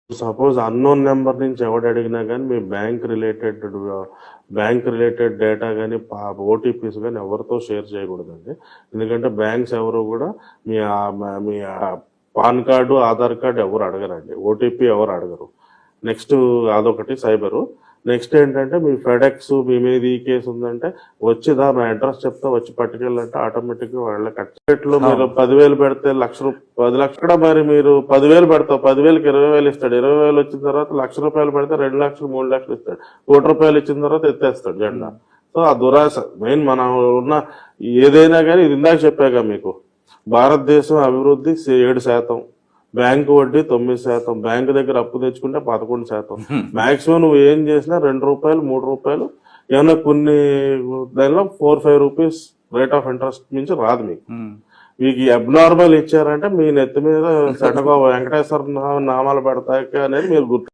Suppose unknown number నుంచి ఎవడు అడిగినా కానీ మీ బ్యాంక్ రిలేటెడ్ డేటా కానీ ఓటీపీస్ కానీ ఎవరితో షేర్ చేయకూడదండి. ఎందుకంటే బ్యాంక్స్ ఎవరు కూడా మీ పాన్ కార్డు ఆధార్ కార్డు ఎవరు అడగరండి, ఓటీపీ ఎవరు అడగరు. నెక్స్ట్ అదొకటి సైబరు. నెక్స్ట్ ఏంటంటే మీ ఫెడెక్స్ మీ మీద ఈ కేసు ఉందంటే వచ్చిదా నా అడ్రస్ చెప్తా వచ్చి పట్టుకెళ్ళంటే ఆటోమేటిక్ గా వాళ్ళ కట్టేట్లు మీరు 10,000 పెడితే 10 లక్షలు మరి మీరు 10,000 పెడతావు, 10,000కి 20,000 ఇస్తాడు. 20,000 వచ్చిన తర్వాత ₹1,00,000 పెడితే 2 లక్షలు 3 లక్షలు ఇస్తాడు. ₹1,00,000 ఇచ్చిన తర్వాత ఎత్తేస్తాడు జెండా. సో ఆ దురాశ మెయిన్ మనం ఉన్న ఏదైనా కానీ ఇది ఇందాక చెప్పాక మీకు భారతదేశం అభివృద్ధి 7%, బ్యాంకు వడ్డీ 9%, బ్యాంకు దగ్గర అప్పు తెచ్చుకుంటే 11%. మాక్సిమం నువ్వు ఏం చేసినా ₹2 ₹3 ఏమన్నా కొన్ని దానిలో 4-5 రూపీస్ రేట్ ఆఫ్ ఇంట్రెస్ట్ నుంచి రాదు మీకు అబ్నార్మల్ ఇచ్చారంటే మీ నెత్తి మీద వెంకటేశ్వర నామాలు పెడతాయి అనేది మీరు గుర్తు